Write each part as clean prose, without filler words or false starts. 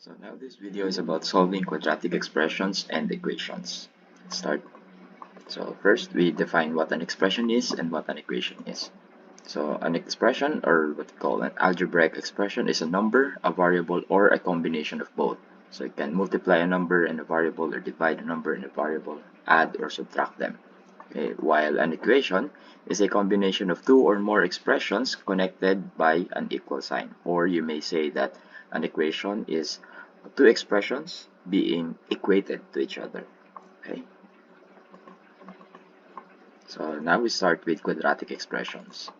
So now this video is about solving quadratic expressions and equations. Let's start. So first we define what an expression is and what an equation is. So an expression, or what we call an algebraic expression, is a number, a variable, or a combination of both. So you can multiply a number and a variable, or divide a number and a variable, add or subtract them. Okay. While an equation is a combination of two or more expressions connected by an equal sign. Or you may say that an equation is two expressions being equated to each other. Okay. So now we start with quadratic expressions.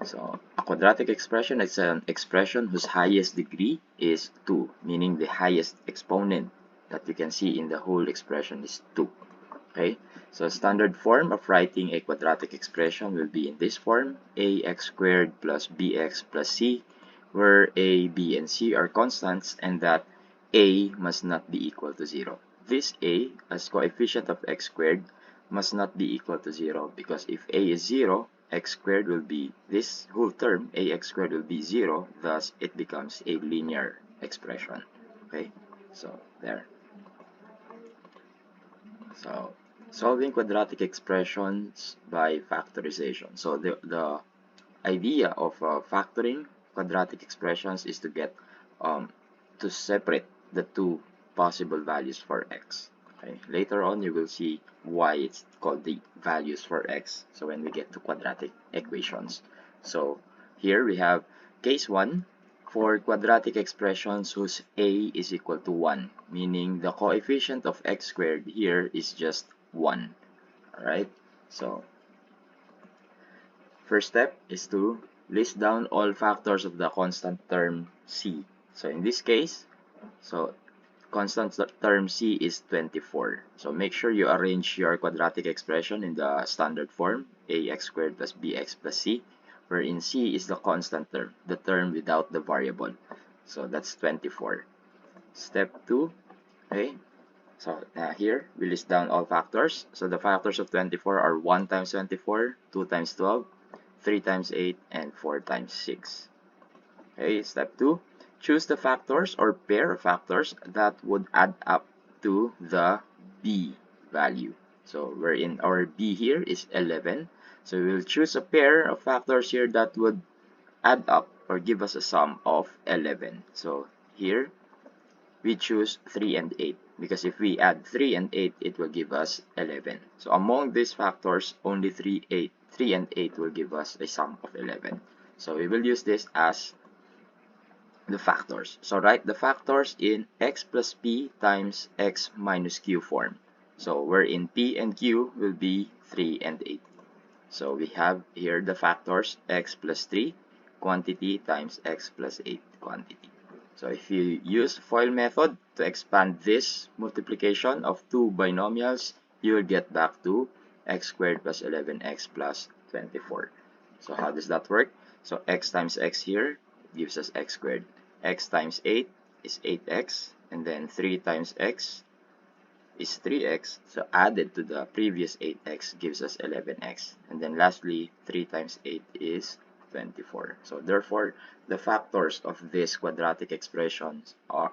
So a quadratic expression is an expression whose highest degree is 2, meaning the highest exponent that you can see in the whole expression is 2. Okay, so standard form of writing a quadratic expression will be in this form: ax squared plus bx plus c, where a, b, and c are constants and that a must not be equal to 0. This a, as coefficient of x squared, must not be equal to 0, because if a is 0, x squared will be, this whole term, ax squared, will be 0, thus it becomes a linear expression. Okay, so there. So solving quadratic expressions by factorization. So the idea of factoring quadratic expressions is to get to separate the two possible values for x. Okay. Later on, you will see why it's called the values for x. So when we get to quadratic equations. So here we have case 1 for quadratic expressions whose a is equal to 1, meaning the coefficient of x squared here is just 1. Alright, so first step is to list down all factors of the constant term c. So in this case, so constant term c is 24. So make sure you arrange your quadratic expression in the standard form, ax squared plus bx plus c, wherein c is the constant term, the term without the variable. So that's 24. Step 2, okay, so here we list down all factors. So the factors of 24 are 1 times 24, 2 times 12, 3 times 8, and 4 times 6. Okay, step 2, choose the factors or pair of factors that would add up to the b value. So wherein our b here is 11. So we will choose a pair of factors here that would add up or give us a sum of 11. So here we choose 3 and 8, because if we add 3 and 8, it will give us 11. So among these factors, only 3 and 8 will give us a sum of 11. So we will use this as the factors. So write the factors in x plus p times x minus q form. So wherein p and q will be 3 and 8. So we have here the factors x plus 3 quantity times x plus 8 quantity. So if you use FOIL method to expand this multiplication of two binomials, you will get back to x squared plus 11x plus 24. So how does that work? So x times x here gives us x squared. X times 8 is 8x, and then 3 times x is 3x. So added to the previous 8x gives us 11x. And then lastly, 3 times 8 is 24. So therefore, the factors of these quadratic expressions are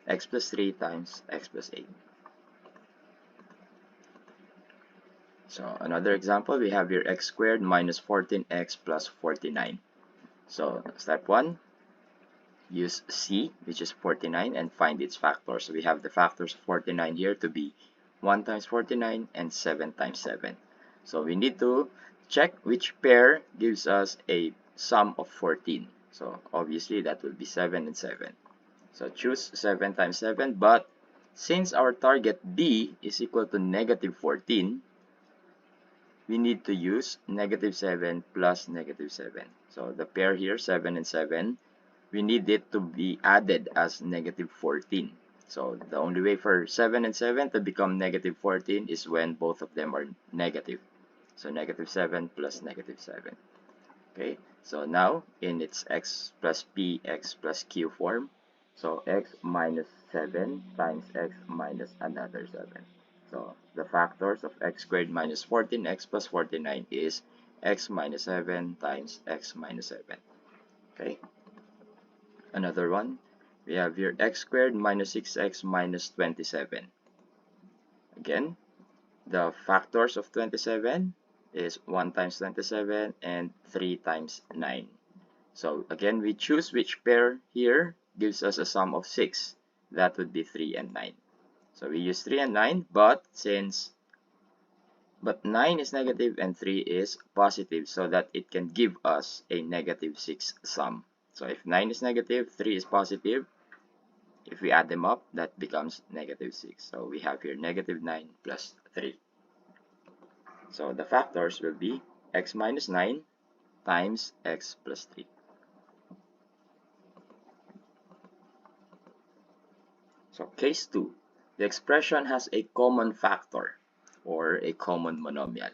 x plus 3 times x plus 8. So another example, we have here x squared minus 14x plus 49. So step 1, use c, which is 49, and find its factors. So we have the factors of 49 here to be 1 times 49 and 7 times 7. So we need to check which pair gives us a sum of 14. So obviously that will be 7 and 7. So choose 7 times 7, but since our target b is equal to negative 14, we need to use negative 7 plus negative 7. So the pair here, 7 and 7, we need it to be added as negative 14. So the only way for 7 and 7 to become negative 14 is when both of them are negative. So negative 7 plus negative 7. Okay, so now in its x plus p, x plus q form, so x minus 7 times x minus another 7. So the factors of x squared minus 14x plus 49 is x minus 7 times x minus 7. Okay. Another one, we have here x squared minus 6x minus 27. Again, the factors of 27 is 1 times 27 and 3 times 9. So again, we choose which pair here gives us a sum of 6. That would be 3 and 9. So we use 3 and 9, but 9 is negative and 3 is positive, so that it can give us a negative 6 sum. So if 9 is negative, 3 is positive. If we add them up, that becomes negative 6. So we have here negative 9 plus 3. So the factors will be x minus 9 times x plus 3. So case 2, the expression has a common factor or a common monomial.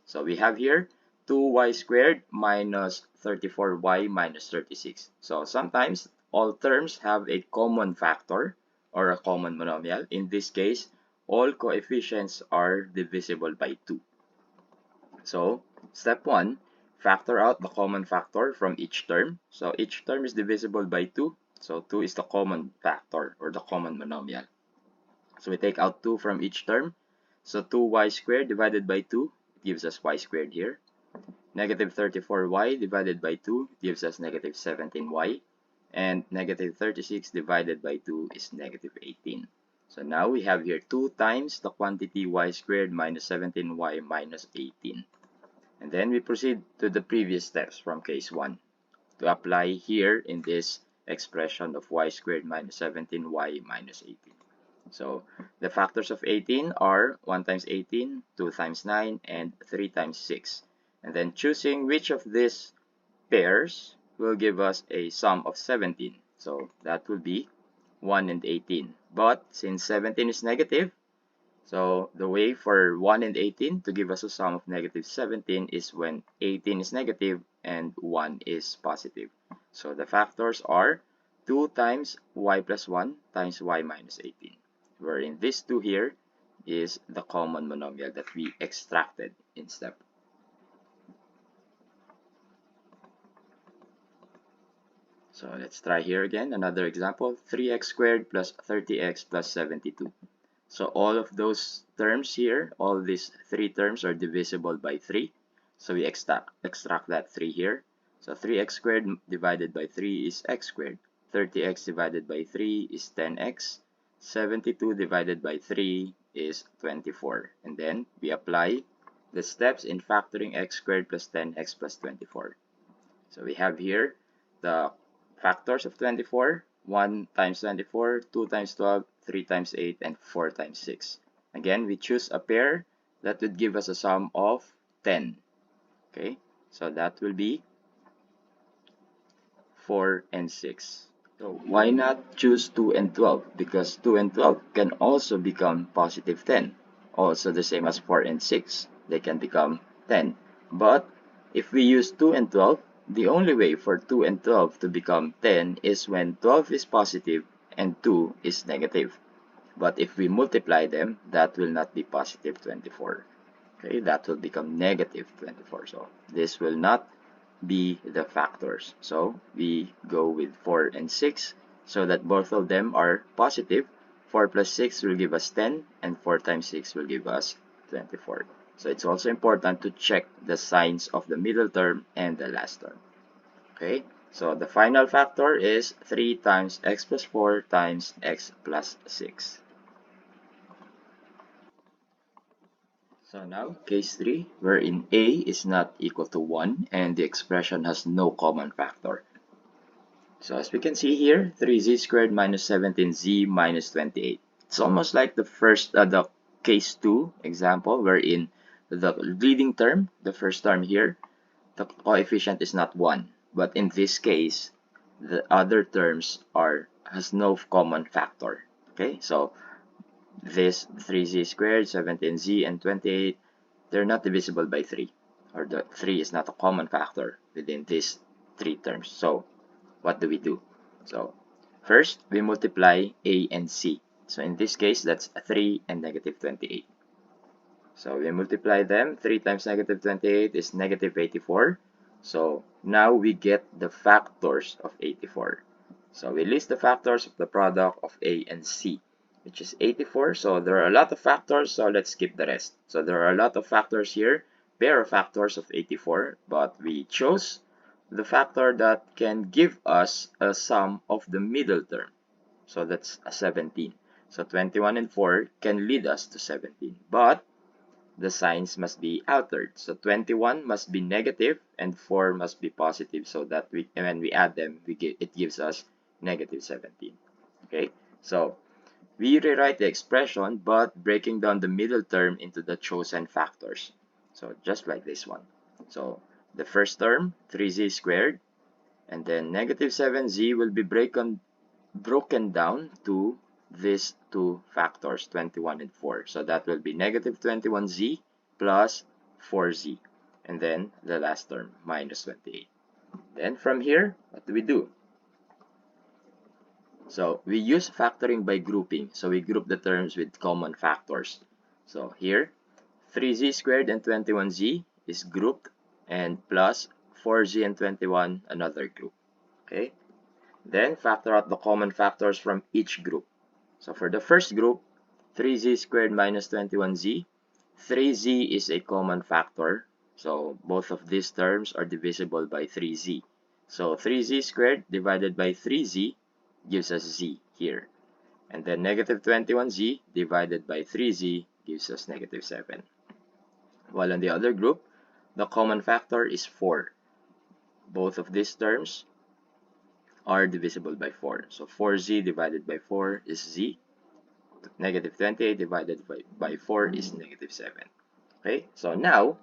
So we have here 2y squared minus 34y minus 36. So sometimes all terms have a common factor or a common monomial. In this case, all coefficients are divisible by 2. So step 1, factor out the common factor from each term. So each term is divisible by 2. So 2 is the common factor or the common monomial. So we take out 2 from each term. So 2y squared divided by 2 gives us y squared here. Negative 34y divided by 2 gives us negative 17y. And negative 36 divided by 2 is negative 18. So now we have here 2 times the quantity y squared minus 17y minus 18. And then we proceed to the previous steps from case 1 to apply here in this expression of y squared minus 17y minus 18. So the factors of 18 are 1 times 18, 2 times 9, and 3 times 6. And then choosing which of these pairs will give us a sum of 17. So that will be 1 and 18. But since 17 is negative, so the way for 1 and 18 to give us a sum of negative 17 is when 18 is negative and 1 is positive. So the factors are 2 times y plus 1 times y minus 18. Wherein this 2 here is the common monomial that we extracted in step. So let's try here again. Another example, 3x squared plus 30x plus 72. So all of those terms here, all these 3 terms are divisible by 3. So we extract that 3 here. So 3x squared divided by 3 is x squared. 30x divided by 3 is 10x. 72 divided by 3 is 24. And then we apply the steps in factoring x squared plus 10x plus 24. So we have here the factors of 24. 1 times 24, 2 times 12, 3 times 8, and 4 times 6. Again, we choose a pair that would give us a sum of 10. Okay, so that will be 4 and 6. So why not choose 2 and 12? Because 2 and 12 can also become positive 10. Also the same as 4 and 6. They can become 10. But if we use 2 and 12, the only way for 2 and 12 to become 10 is when 12 is positive and 2 is negative. But if we multiply them, that will not be positive 24. Okay, that will become negative 24. So this will not be the factors. So we go with 4 and 6 so that both of them are positive. 4 plus 6 will give us 10 and 4 times 6 will give us 24. So it's also important to check the signs of the middle term and the last term. Okay, so the final factor is 3 times x plus 4 times x plus 6. So now, case 3, wherein a is not equal to 1 and the expression has no common factor. So as we can see here, 3z squared minus 17z minus 28. It's almost like the case 2 example, wherein the leading term, the first term here, the coefficient is not 1. But in this case, the other terms has no common factor. Okay, so this 3z squared, 17z, and 28, they're not divisible by 3. Or the 3 is not a common factor within these 3 terms. So what do we do? So first, we multiply a and c. So in this case, that's 3 and negative 28. So we multiply them. 3 times negative 28 is negative 84. So now we get the factors of 84. So we list the factors of the product of A and C, which is 84. So there are a lot of factors, so let's skip the rest. So there are a lot of factors here, pair of factors of 84, but we chose the factor that can give us a sum of the middle term. So that's a 17. So 21 and 4 can lead us to 17, but the signs must be altered. So 21 must be negative and 4 must be positive, so that when we add them, it gives us negative 17. Okay, so we rewrite the expression, but breaking down the middle term into the chosen factors. So just like this one. So the first term, 3z squared, and then negative 7z will be broken down to these two factors, 21 and 4. So that will be negative 21z plus 4z. And then the last term, minus 28. Then from here, what do? So we use factoring by grouping. So we group the terms with common factors. So here, 3z squared and 21z is grouped, and plus 4z and 21 another group. Okay. Then factor out the common factors from each group. So for the first group, 3z squared minus 21z, 3z is a common factor. So both of these terms are divisible by 3z. So 3z squared divided by 3z gives us z here. And then negative 21z divided by 3z gives us negative 7. While on the other group, the common factor is 4. Both of these terms are divisible by 4. So 4z divided by 4 is z. Negative 28 divided by 4 is negative 7. Okay, so now,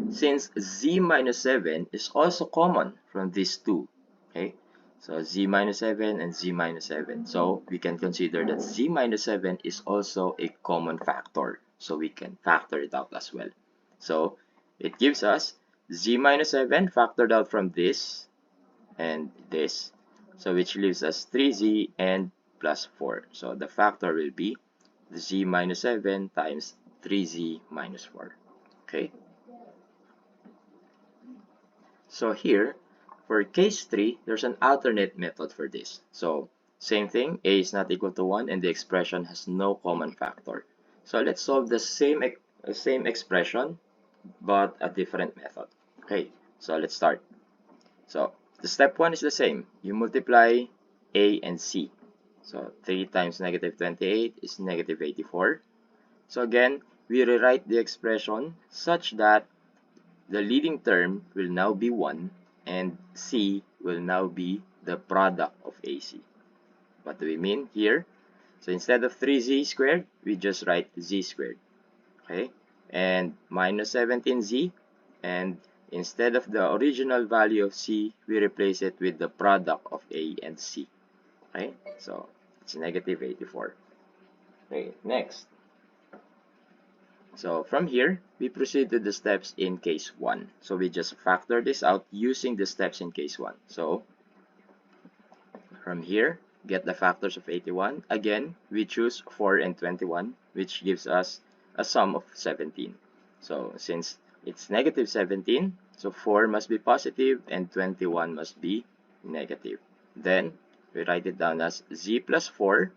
since z minus 7 is also common from these two, okay, so z minus 7 and z minus 7, so we can consider that z minus 7 is also a common factor, so we can factor it out as well. So it gives us z minus 7 factored out from this and this, so which leaves us 3z and plus 4. So the factor will be z minus 7 times 3z minus 4. Okay. So here, for case 3, there's an alternate method for this. So same thing, a is not equal to 1 and the expression has no common factor. So let's solve the same expression but a different method. Okay, so let's start. So the step 1 is the same. You multiply a and c. So 3 times negative 28 is negative 84. So again, we rewrite the expression such that the leading term will now be 1 and c will now be the product of AC. What do we mean here? So instead of 3z squared, we just write z squared. Okay? And minus 17z, and instead of the original value of c, we replace it with the product of a and c. Okay? So it's negative 84. Okay, next. So from here, we proceed to the steps in case 1. So we just factor this out using the steps in case 1. So from here, get the factors of 81. Again, we choose 4 and 21, which gives us a sum of 17. So since it's negative 17, so 4 must be positive and 21 must be negative. Then we write it down as z plus 4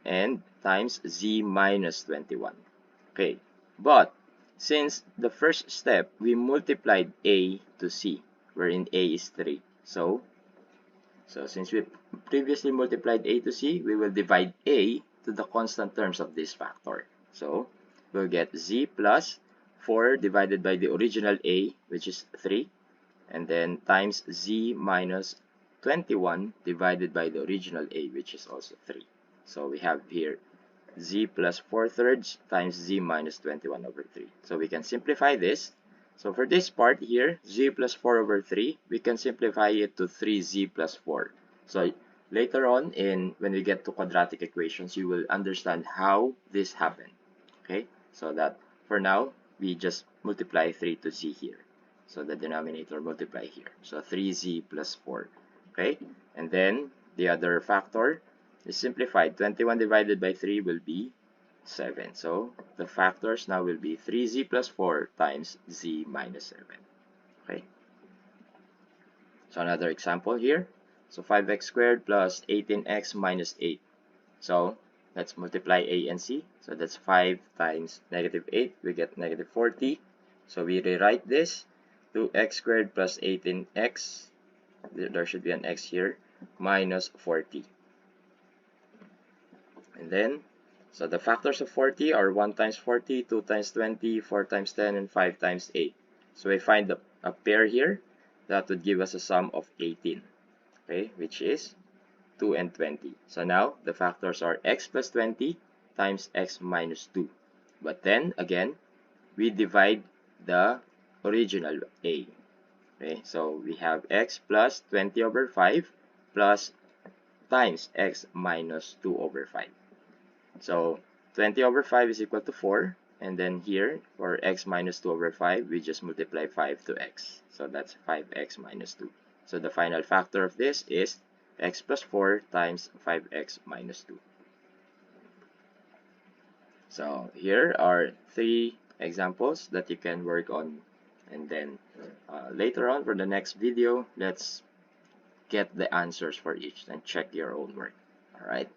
and times z minus 21. Okay, but since the first step, we multiplied a to c, wherein a is 3. So since we previously multiplied a to c, we will divide a to the constant terms of this factor. So we'll get z plus 4 divided by the original a, which is 3, and then times z minus 21 divided by the original a, which is also 3. So we have here z plus 4/3 times z minus 21 over 3. So we can simplify this. So for this part here, z plus 4 over 3, we can simplify it to 3z plus 4. So later on, when we get to quadratic equations, you will understand how this happened. Okay, so that for now, we just multiply 3 to z here. So the denominator multiply here. So 3z plus 4. Okay, and then the other factor is simplified. 21 divided by 3 will be 7. So the factors now will be 3z plus 4 times z minus 7. Okay. So another example here. So 5x squared plus 18x minus 8. So let's multiply a and c. So that's 5 times negative 8. We get negative 40. So we rewrite this. 2x squared plus 18x. There should be an x here. Minus 40. And then, so the factors of 40 are 1 times 40, 2 times 20, 4 times 10, and 5 times 8. So we find a pair here that would give us a sum of 18, okay, which is 2 and 20. So now the factors are x plus 20 times x minus 2. But then again, we divide the original a. Okay, so we have x plus 20 over 5 plus times x minus 2 over 5. So 20 over 5 is equal to 4. And then here, for x minus 2 over 5, we just multiply 5 to x. So that's 5x minus 2. So the final factor of this is x plus 4 times 5x minus 2. So here are 3 examples that you can work on. And then later on for the next video, let's get the answers for each and check your own work. Alright?